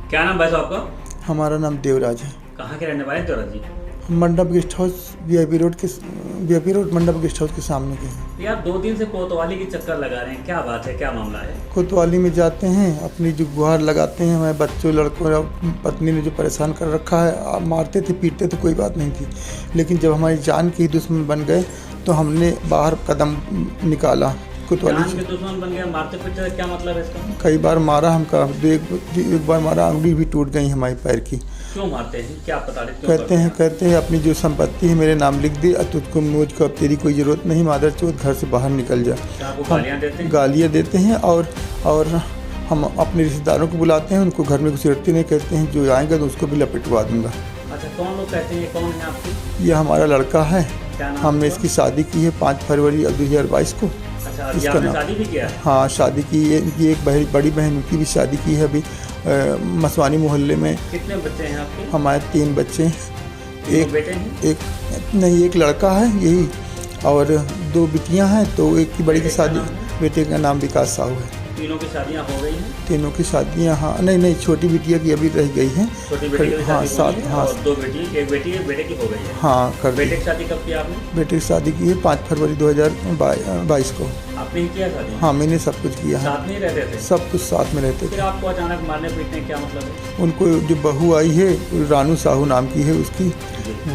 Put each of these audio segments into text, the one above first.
क्या नाम भाई साहब आपका? हमारा नाम देवराज है। कहाँ के रहने वाले हैं देवराज जी? मंडप गेस्ट हाउस वीआईपी रोड मंडप गेस्ट हाउस के सामने के हैं। यार 2 दिन से कोतवाली की चक्कर लगा रहे हैं, क्या बात है, क्या मामला है? कोतवाली में जाते हैं, अपनी जो गुहार लगाते हैं, हमारे बच्चों लड़कों और पत्नी ने जो परेशान कर रखा है, मारते थे पीटते थे कोई बात नहीं थी, लेकिन जब हमारी जान के दुश्मन बन गए तो हमने बाहर कदम निकाला। कोतवाली जान के दुश्मन बन गया, मारते पीटते क्या मतलब है इसका? कई बार मारा हमका, एक बार मारा, अंगुली भी टूट गई हमारी पैर की। क्यों मारते हैं, क्या पता नहीं क्यों? कहते हैं अपनी जो संपत्ति है मेरे नाम लिख दी, तुझको मुझको अब तेरी कोई ज़रूरत नहीं, मादर चौथ घर से बाहर निकल जा। गालियाँ देते हैं और हम अपने रिश्तेदारों को बुलाते हैं, उनको घर में घुसेड़ते नहीं, कहते हैं जो आएंगे तो उसको भी लपेटवा दूंगा। अच्छा, कौन लोग कहते हैं, कौन है आपकी? ये हमारा लड़का है, हमने इसका? इसकी शादी की है 5 फरवरी 2022 को। अच्छा, इसका नाम शादी भी किया है? हाँ, शादी की है, इनकी एक बड़ी बहन की भी शादी की है अभी मसवानी मोहल्ले में। कितने बच्चे हैं आपके? हमारे 3 बच्चे हैं, एक बेटे हैं? एक लड़का है यही, और 2 बिटियां हैं, तो एक की बड़ी की शादी, बेटे का नाम विकास साहू है। तीनों की शादियां हो गई हैं? तीनों की शादियां, हाँ नहीं, छोटी बिटिया की अभी रह गई हैं। छोटी बेटी की हाँ, शादी हाँ, और 2 बेटी, एक बेटी एक बेटे की हो गई है। हाँ, कर दी। बेटे की शादी कब की आपने? बेटे की शादी की है 5 फरवरी 2022 को। आपने ही किया शादी? हाँ, मैंने सब कुछ किया है। साथ में ही रहते थे? सब कुछ साथ में रहते फिर थे। आपको अचानक मारने पीटने क्या मतलब है? उनको जो बहू आई है, रानू साहू नाम की है उसकी,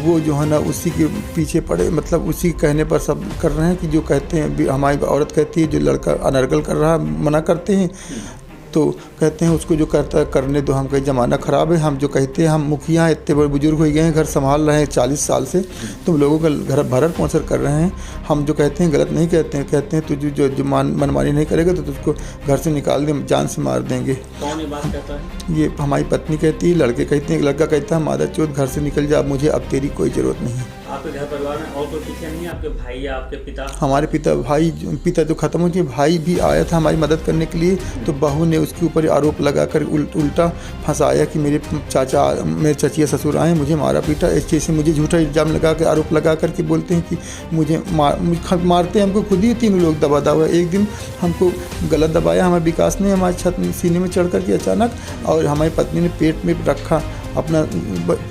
वो जो है ना उसी के पीछे पड़े, मतलब उसी के कहने पर सब कर रहे हैं कि जो कहते हैं, हमारी औरत कहती है जो लड़का अनर्गल कर रहा है मना करते हैं, तो कहते हैं उसको जो करता है करने दो, हम कहीं ज़माना ख़राब है, हम जो कहते हैं हम मुखिया हैं, इतने बड़े बुजुर्ग हो गए हैं, घर संभाल रहे हैं 40 साल से, तुम लोगों का घर भरण पोषण कर रहे हैं, हम जो कहते हैं गलत नहीं कहते हैं, कहते हैं तुझे जो मनमानी नहीं करेगा तो तुझको घर से निकाल दे, जान से मार देंगे। कौन ये बात कहता है? ये हमारी पत्नी कहती है, लड़के कहते हैं, लड़का कहता है मादर चौथ घर से निकल जा, मुझे अब तेरी कोई ज़रूरत नहीं है। आपके घर परिवार में और कोई पीछे नहीं है? आपके भाई या आपके पिता? हमारे पिता तो ख़त्म हो गए, भाई भी आया था हमारी मदद करने के लिए, तो बहू ने उसके ऊपर आरोप लगाकर उल्टा फंसाया कि मेरे चचिया ससुर आए, मुझे मारा पीटा, इस चीज़ से मुझे झूठा इल्ज़ाम लगा के आरोप लगा करके बोलते हैं कि मुझे मारते हैं हमको, खुद ही 3 लोग दबा। एक दिन हमको गलत दबाया हमारे विकास ने, हमारे छत सीने में चढ़ कर के अचानक, और हमारी पत्नी ने पेट में रखा, अपना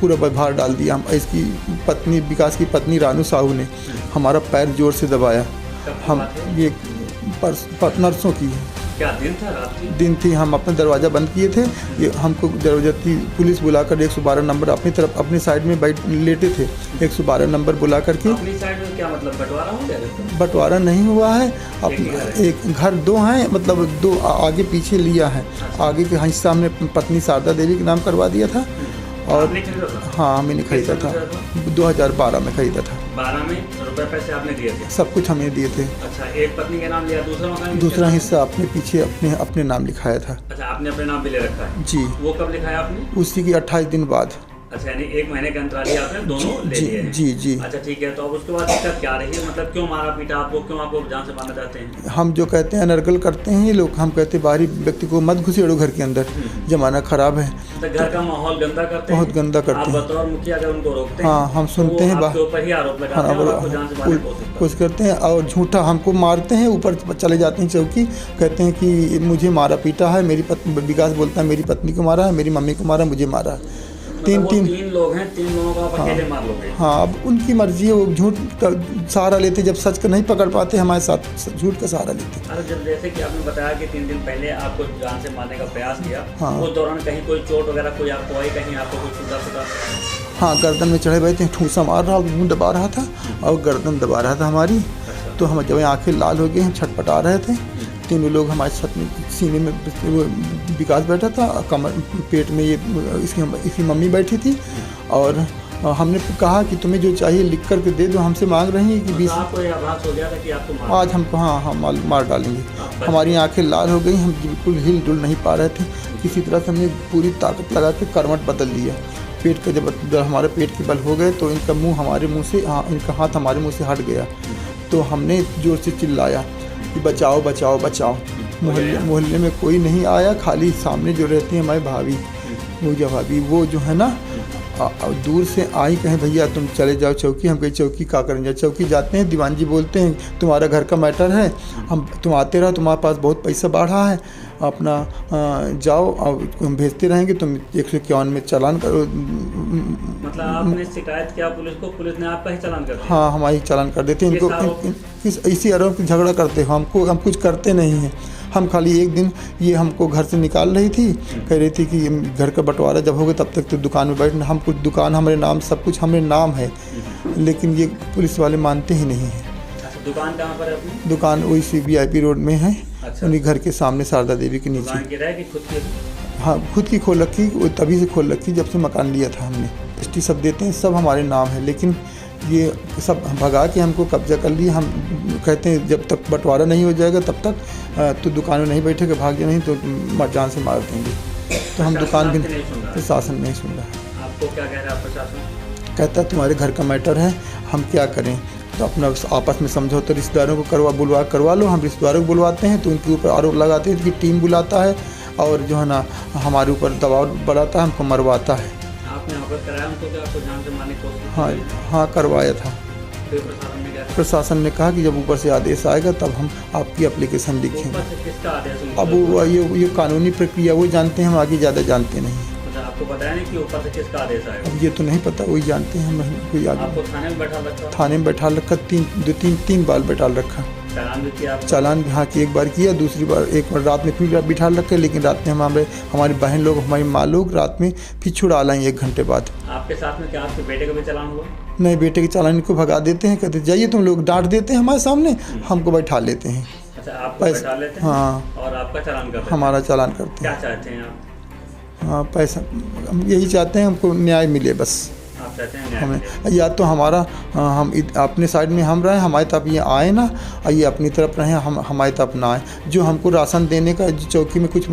पूरा भार डाल दिया। हम इसकी पत्नी, विकास की पत्नी रानू साहू ने हमारा पैर जोर से दबाया। हम ये नर्सों की है। क्या दिन था, रात थी? दिन थी, हम अपना दरवाज़ा बंद किए थे, ये हमको ज़रूरती पुलिस बुलाकर 112 नंबर अपनी तरफ अपनी साइड में लेटे थे, 112 नंबर बुला करके। अपनी साइड में क्या मतलब, बंटवारा हो गया? बंटवारा नहीं हुआ है, एक घर 2 हैं, मतलब 2 आगे पीछे लिया है, आगे के हिस्सा हमने पत्नी शारदा देवी के नाम करवा दिया था, और हाँ मैंने खरीदा था, 2012 में खरीदा था। 12 में रुपए पैसे आपने दिए थे? सब कुछ हमने दिए थे। अच्छा, एक पत्नी के नाम लिया, दूसरा हिस्सा अपने पीछे अपने नाम लिखाया था। अच्छा, आपने अपने नाम पे ले रखा है? जी। वो कब लिखाया आपने? उसी की 28 दिन बाद। अच्छा, यानी 1 महीने के अंतराल ही आपने दोनों ले लिए हैं? जी। अच्छा ठीक है, तो अब उसके बाद दिक्कत क्या रही है, मतलब क्यों मारा पीटा आपको, क्यों आपको जान से मारना चाहते हैं? हम जो कहते हैं अनर्गल करते हैं ये लोग, हम कहते हैं बाहरी व्यक्ति को मत घुसेड़ो घर के अंदर, ज़माना ख़राब है, तो घर का माहौल गंदा करते हैं? बहुत गंदा करते हैं। आप बतौर मुखिया अगर उनको रोकते हैं? हाँ, हम सुनते हैं, आपके ऊपर ही आरोप लगाते हैं और आपको जान से मारने की कोशिश करते हैं, और झूठा हमको मारते हैं, ऊपर चले जाते हैं चौकी, कहते हैं कि मुझे मारा पीटा है, मेरी पत्नी, विकास बोलता है मेरी पत्नी को मारा है, मेरी मम्मी को मारा, मुझे मारा। तीन लोग हैं, 3 लोगों को आप अकेले मार लोगे? हाँ, अब उनकी मर्जी है, वो झूठ का सहारा लेते, जब सच का नहीं पकड़ पाते हमारे साथ झूठ का सहारा लेते। अरे जब जैसे कि आपने बताया कि 3 दिन पहले आपको जान से मारने का प्रयास किया, हाँ। उस दौरान कहीं कोई चोट वगैरह कोई आपको आई, कहीं आपको कोई छूटा? हाँ, गर्दन में चढ़े बैठे, ठूसा मार रहा, मुँह दबा रहा था और गर्दन दबा रहा था हमारी, तो हम जब आँखें लाल हो गई, हम छटपटा रहे थे। 3 लोग हमारे छत में, सीने में विकास बैठा था, कमर पेट में ये इसकी मम्मी बैठी थी, और हमने कहा कि तुम्हें जो चाहिए लिख कर के दे दो, हमसे मांग रही हैं कि 20 आपको ये आभास हो गया था कि आपको आज हमको हाँ मार डालेंगे। हमारी आंखें लाल हो गई, हम बिल्कुल हिल डुल नहीं पा रहे थे, किसी तरह से हमने पूरी ताकत लगा के करवट बदल दिया। पेट का जब हमारे पेट के बल हो गए तो इनका मुँह हमारे मुँह से, इनका हाथ हमारे मुँह से हट गया, तो हमने ज़ोर से चिल्लाया कि बचाओ बचाओ बचाओ। मोहल्ले में कोई नहीं आया, खाली सामने जो रहती है हमारी भाभी, पूजा भाभी, वो जो है ना दूर से आई, कहें भैया तुम चले जाओ चौकी। हम कहीं चौकी का करें जाए, चौकी जाते हैं, दीवान जी बोलते हैं तुम्हारा घर का मैटर है, हम तुम आते रहो, तुम्हारे पास बहुत पैसा बढ़ा है, अपना जाओ और हम भेजते रहेंगे, तुम 151 में चालान करो। मतलब आपने शिकायत किया पुलिस को, पुलिस ने आपका ही चालान कर दिया? हाँ, हमारी चालान कर देते हैं इनको। इसी आरोप की झगड़ा करते हो हमको, हम कुछ करते नहीं हैं। हम खाली एक दिन ये हमको घर से निकाल रही थी, कह रही थी कि घर का बंटवारा जब होगा तब तक तो दुकान में बैठना, हम कुछ दुकान हमारे नाम, सब कुछ हमारे नाम है, लेकिन ये पुलिस वाले मानते ही नहीं हैं। अच्छा, दुकान कहाँ पर है अपनी? दुकान वही सी VIP रोड में है। अच्छा। उन्हीं घर के सामने शारदा देवी के नीचे। दुकान किराए की खुद की? हाँ, खुद की खोल रखी, वो तभी से खोल रखी जब से मकान लिया था हमने। ST सब देते हैं, सब हमारे नाम है, लेकिन ये सब भगा के हमको कब्जा कर लिए। हम कहते हैं जब तक बंटवारा नहीं हो जाएगा तब तक तो दुकान में नहीं बैठेगा, भाग जाए नहीं तो जान से मार देंगे। तो हम दुकान भी, प्रशासन नहीं सुन रहा। आपको क्या कह रहा है प्रशासन? कहता है तुम्हारे घर का मैटर है, हम क्या करें, तो अपना आपस में समझौता रिश्तेदारों को करवा लो। हम रिश्तेदारों को बुलवाते हैं तो उनके ऊपर आरोप लगाते हैं कि टीम बुलाता है और जो है ना हमारे ऊपर दबाव बढ़ाता है, हमको मरवाता है। आपने अवगत कराया उनको कि आपको जान से मारने की कोशिश? हाँ, करवाया था। फिर प्रशासन ने क्या कहा? प्रशासन ने कहा कि जब ऊपर से आदेश आएगा तब हम आपकी एप्लीकेशन लिखेंगे। ऊपर से किसका आदेश? अब वो ये कानूनी प्रक्रिया वो जानते हैं, हम आगे ज़्यादा जानते नहीं। अच्छा, आपको बताया नहीं कि ऊपर से किसका आदेश आएगा? अब ये तो नहीं पता, वही जानते हैं, हम कोई आगे। आपको थाने में बैठा रखा? थाने में बैठा रखा, तीन बार बैठा रखा। चालान भी किया? चालान हाँ कि एक बार किया, दूसरी बार एक बार रात में फिर बिठा रखे, लेकिन रात में हमारी बहन लोग, हमारी माँ लोग रात में फिर छुड़ा लाएँ 1 घंटे बाद। आपके साथ में क्या आपके बेटे का भी चालान हुआ? नहीं, बेटे के चालान को भगा देते हैं, कहते जाइए तुम लोग, डांट देते हैं हमारे सामने, हमको बैठा लेते हैं। अच्छा, आपको बैठा लेते हैं? हाँ, और आपका चालान करते हैं? हमारा चालान करते हैं। क्या चाहते हैं आप? हाँ, पैसा हम यही चाहते हैं, हमको न्याय मिले बस। आप चाहते हैं न्याय हमें मिले? या तो हमारा हम अपने साइड में हम रहें, हमारी तरफ ये आए ना, और ये अपनी तरफ रहें, हम हमारी तरफ ना आए। जो हमको राशन देने का चौकी में कुछ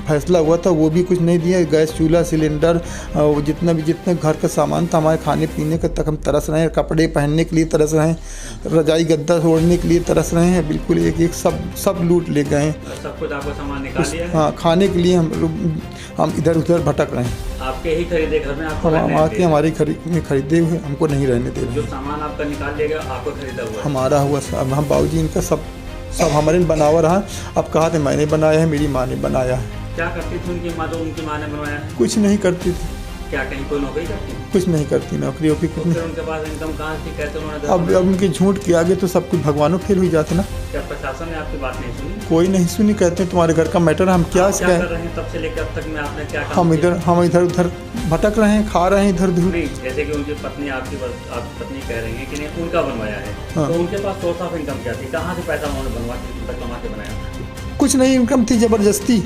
फैसला हुआ था वो भी कुछ नहीं दिया। गैस चूल्हा, सिलेंडर, जितना घर का सामान था हमारे खाने पीने का तक हम तरस रहे हैं, कपड़े पहनने के लिए तरस रहे हैं, रजाई गद्दा ओढ़ने के लिए तरस रहे हैं। बिल्कुल एक सब लूट ले गए हैं। सब कुछ आपको सामान निकाल लिया है? हाँ, खाने के लिए हम इधर उधर भटक रहे हैं। आपके ही खरीदे घर में आपको हमारे खरीदे हुए हमको नहीं रहने दे रहे। जो सामान आपका निकाल लिया गया आपको खरीदा हुआ? हमारा हुआ सब, हम बाबूजी इनका सब हमारे बनावा रहा। अब कहा थे मैंने बनाया है, मेरी माँ ने बनाया है। क्या करती थी उनकी माँ, जो उनकी माँ ने बनवाया है? कुछ नहीं करती थी। क्या कहीं कोई नौकरी करती? कुछ नहीं करती, नौकरी वोकरी कुछ नहीं। फिर उनके पास इनकम कहाँ थी, कैसे उन्होंने? अब उनके झूठ के आगे तो सब कुछ भगवानों फेल हो जाते ना। क्या प्रशासन ने आपकी बात नहीं सुनी? कोई नहीं सुनी, कहते हैं तुम्हारे घर का मैटर, हम क्या कर रहे हैं तब से लेकर अब तक में आपने क्या काम हम इधर उधर भटक रहे हैं, खा रहे हैं इधर उधर। जैसे कि उनकी पत्नी आपकी पत्नी कह रही है कि नहीं उनका बनवाया है, हाँ। तो उनके पास सोर्स ऑफ इनकम क्या थी, कहाँ से पैसा उन्होंने बनवा के कमा के बनाया? कुछ नहीं, इनकम थी ज़बरदस्ती,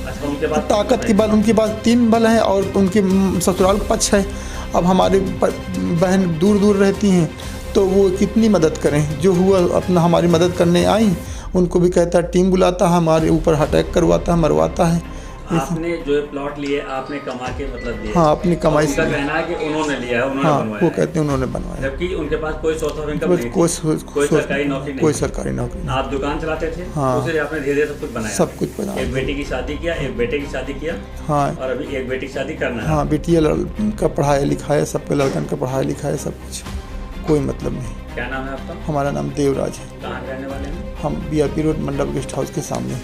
अच्छा, उनके पास ताकत के बल, उनके पास 3 बल हैं और उनके ससुराल पक्ष है। अब हमारे बहन दूर दूर रहती हैं तो वो कितनी मदद करें। जो हुआ अपना हमारी मदद करने आई, उनको भी कहता है टीम बुलाता है, हमारे ऊपर अटैक करवाता है, मरवाता है। आपने जो प्लॉट लिए आपने कमा के मतलब लिए? हाँ, अपनी कमाई से। उनका कहना है कि उन्होंने लिया है, उन्होंने हाँ, बनवाया वो है। कहते हैं उन्होंने बनवाया, जबकि उनके पास कोई सोर्स ऑफ इनकम नहीं थी, कोई सरकारी नौकरी नहीं, कोई सरकारी नौकरी नहीं। आप दुकान चलाते थे? हाँ। उसे आपने धीरे धीरे सब कुछ बनाया? सब कुछ बनाया। एक बेटी की शादी किया, एक बेटे की शादी किया, हाँ, और अभी एक बेटी की शादी करना है। हाँ, बेटिया का पढ़ाया लिखाया, सबके लड़कन का पढ़ाया लिखाया, सब कुछ, कोई मतलब नहीं। क्या नाम है आपका? हमारा नाम देवराज है। कहाँ के रहने वाले हैं? हम VIP रोड मंडप गेस्ट हाउस के सामने।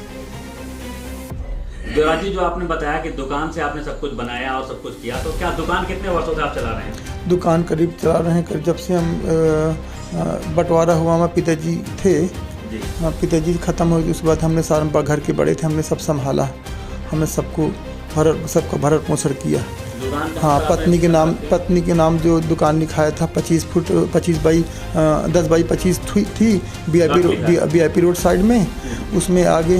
देवराज जी, जो आपने बताया कि दुकान से आपने सब कुछ बनाया और सब कुछ किया, तो क्या दुकान कितने वर्षों से आप चला रहे हैं? दुकान करीब चला रहे हैं, जब से हम बंटवारा हुआ, हमारे पिताजी थे जी। पिताजी ख़त्म हो गए, उसके बाद हमने सारा घर के बड़े थे, हमने सब संभाला, हमने सबका भरण पोषण किया। हाँ, पत्नी के नाम जो दुकान लिखाया था 10 बाई 25 थी VIP रोड साइड में। उसमें आगे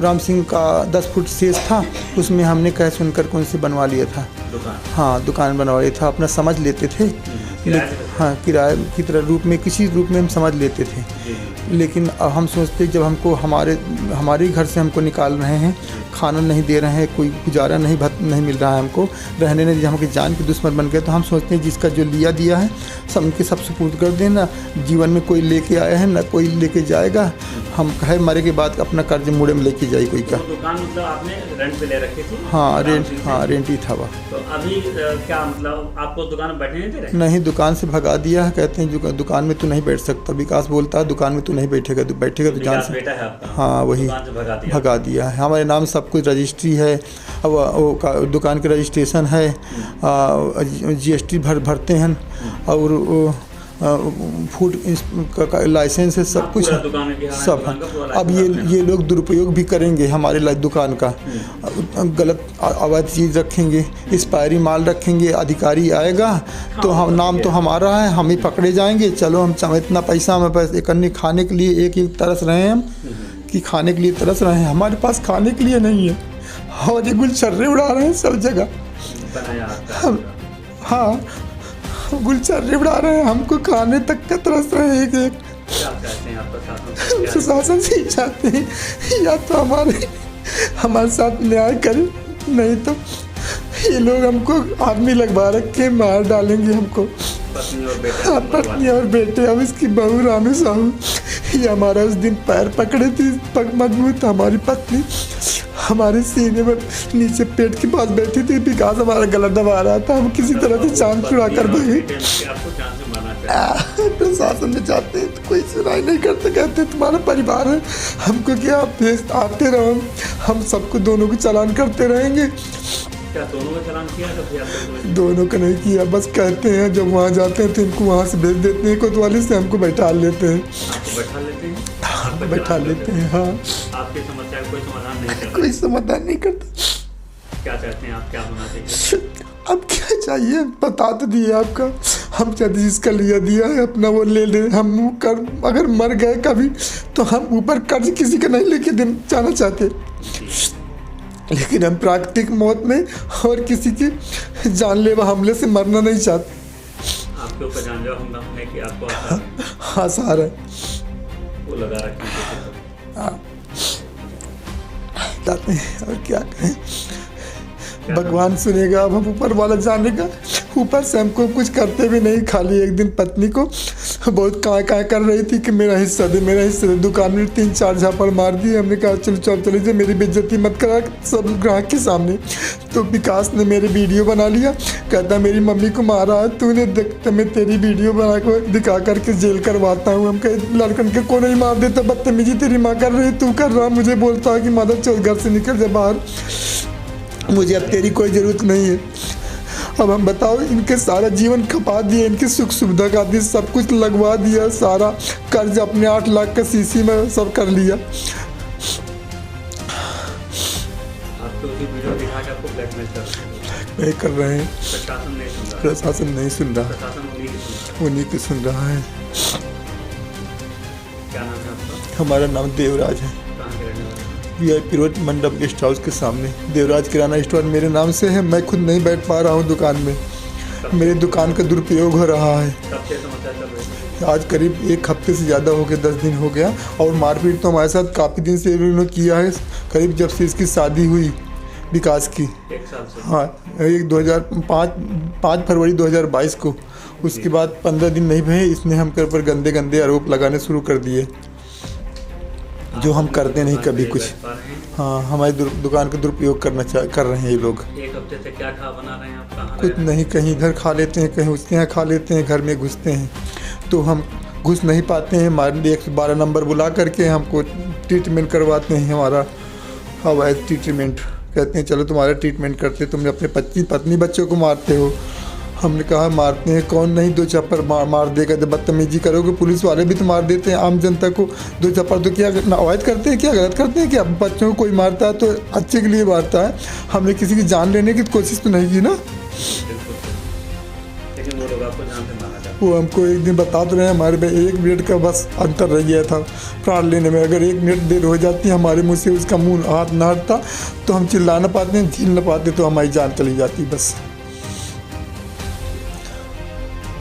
राम सिंह का 10 फुट शेष था, उसमें हमने कह सुनकर कौन से बनवा लिया था। हाँ, दुकान बनवा लिया था, अपना समझ लेते थे। हाँ, किराए की तरह रूप में, किसी रूप में हम समझ लेते थे। लेकिन हम सोचते जब हमको हमारे घर से हमको निकाल रहे हैं, खाना नहीं दे रहे हैं, कोई गुजारा नहीं मिल रहा है, हमको रहने नहीं दिया, हमको जान के दुश्मन बन गए, तो हम सोचते हैं जिसका जो लिया दिया है सब उनके सब सुपुर्द कर देना। जीवन में कोई लेके आया है ना कोई लेके जाएगा, हम कहे मरे के बाद अपना कर्ज मुड़े में लेके जाए कोई का। तो दुकान मतलब आपने रेंट पे ले रखी थी? हाँ रेंट ही था वह। तो अभी क्या मतलब आपको दुकान में बैठने नहीं दे रहे? नहीं, दुकान से भगा दिया है, कहते हैं दुकान में तू नहीं बैठ सकता। विकास बोलता है दुकान में तू नहीं बैठेगा, तू बैठेगा तो जान से। बेटा है आपका? हाँ वही भगा दिया है। हमारे नाम सब कुछ रजिस्ट्री है, अब दुकान के रजिस्ट्रेशन है, GST भरते हैं और फूड का लाइसेंस है, सब कुछ सब है। अब ये लोग दुरुपयोग भी करेंगे हमारे दुकान का, गलत अवैध चीज़ रखेंगे, एक्सपायरी माल रखेंगे, अधिकारी आएगा तो हम नाम तो हमारा है, हम ही पकड़े जाएंगे। चलो हम इतना पैसा हमें पैसे करने खाने के लिए एक तरस रहे हैं हम कि खाने के लिए तरस रहे हैं, हमारे पास खाने के लिए नहीं है और ये गुलछर्रे उड़ा रहे हैं सब जगह। हम हाँ गुलछर्रे उड़ा रहे हैं, हमको खाने तक का तरस रहे हैं। एक प्रशासन से चाहते हैं या तो हमारे साथ न्याय करे, नहीं तो ये लोग हमको आदमी लगवा रखे मार डालेंगे हमको। पत्नी और बेटे, अब इसकी बहू रानू साहू ये हमारा उस दिन पैर पकड़े थी मजबूत, हमारी पत्नी हमारे सीने में नीचे पेट के पास बैठी थी, विकास हमारा गला दबा रहा था, हम किसी तरह से जान छुड़ा कर भागे। प्रशासन में जाते हैं तो कोई सुनाई नहीं करते, कहते तुम्हारा परिवार है, हमको क्या आते रहो, हम सबको दोनों को चालान करते रहेंगे। क्या दोनों का चालान किया था? दोनों का नहीं किया, बस कहते हैं जब वहाँ जाते हैं तो इनको वहाँ से भेज देते हैं, कोतवाली से हमको बैठा लेते हैं। बैठा लेते हैं हाँ। आपकी समस्या का कोई समाधान नहीं करता? कोई समाधान नहीं करता। क्या चाहते हैं आप, क्या होना चाहिए? अब क्या चाहिए, बता तो दिए आपका, हम चाहते जिसका लिया दिया है अपना वो ले ले। हम अगर मर गए कभी तो हम ऊपर कर्ज किसी का नहीं लेके जाना चाहते, लेकिन हम प्राकृतिक मौत में और किसी के जानलेवा हमले से मरना नहीं चाहते। आपके ऊपर जानलेवा हमला होने की आपको आसार है, वो लगा रखें। और क्या कहें, भगवान सुनेगा, अब हम ऊपर वाला जानेगा। ऊपर से हमको कुछ करते भी नहीं, खाली एक दिन पत्नी को बहुत काय कर रही थी कि मेरा हिस्सा दे, मेरा हिस्सा दे। दुकान में 3-4 झापड़ मार दिए, हमने कहा चलो चले जाए, मेरी बेइज्जती मत करा सब ग्राहक के सामने। तो विकास ने मेरे वीडियो बना लिया, कहता मेरी मम्मी को मारा है तूने, देखता मैं तेरी वीडियो बना को दिखा करके जेल करवाता हूँ। हम कहे लड़कन के को नहीं मार देता, बदतमीजी तेरी माँ कर रही, तू कर रहा। मुझे बोलता है कि मदद चल घर से निकल जा बाहर, मुझे अब तेरी कोई ज़रूरत नहीं है। अब हम बताओ, इनके सारा जीवन खपा दिया, इनकी सुख सुविधा का दी, सब कुछ लगवा दिया, सारा कर्ज अपने 8 लाख का सीसी में सब कर लिया। नहीं कर रहे हैं, प्रशासन नहीं सुन रहा, उन्हीं की सुन रहा है। क्या नाम है आपका? हमारा नाम देवराज है, VIP रोड मंडप गेस्ट हाउस के सामने। देवराज किराना स्टोर मेरे नाम से है, मैं खुद नहीं बैठ पा रहा हूँ दुकान में, मेरी दुकान का दुरुपयोग हो रहा है। आज करीब 1 हफ्ते से ज़्यादा हो गया, 10 दिन हो गया। और मारपीट तो हमारे साथ काफ़ी दिन से इन्होंने किया है, करीब जब से इसकी शादी हुई विकास की। 1 साल से? हाँ, 5 फरवरी 2022 को। उसके बाद 15 दिन नहीं भरे, इसने हम पर गंदे आरोप लगाने शुरू कर दिए, जो हम करते नहीं कभी कुछ। हाँ, हमारी दुकान का दुरुपयोग कर रहे हैं ये लोग। 1 हफ्ते से क्या खा बना रहे हैं आप? कहाँ कुछ नहीं, कहीं इधर खा लेते हैं, कहीं उसके यहाँ खा लेते हैं, घर में घुसते हैं तो हम घुस नहीं पाते हैं। हमारे 112 नंबर बुला करके हमको ट्रीटमेंट करवाते हैं, हमारा अवैध ट्रीटमेंट। कहते हैं चलो तुम्हारा ट्रीटमेंट करते, तुमने अपने पत्नी बच्चों को मारते हो। हमने कहा मारते हैं, कौन नहीं 2 चप्पड़ मार देगा, जब बदतमीजी करोगे पुलिस वाले भी तो मार देते हैं। आम जनता को 2 चप्पड़ तो क्या अवैध करते हैं, क्या गलत करते हैं क्या? बच्चों को कोई मारता है तो अच्छे के लिए मारता है, हमने किसी की जान लेने की कोशिश तो नहीं की ना। लेकिन वो लोग आपको जान से मारना चाहते हैं। वो हमको एक दिन बता तो रहे हैं, हमारे में 1 मिनट का बस अंतर रह गया था प्राण लेने में। अगर 1 मिनट देर हो जाती हमारे मुँह से उसका मुँह हाथ ना हटता तो हम चिल्ला ना पाते, झील ना पाते, तो हमारी जान चली जाती बस।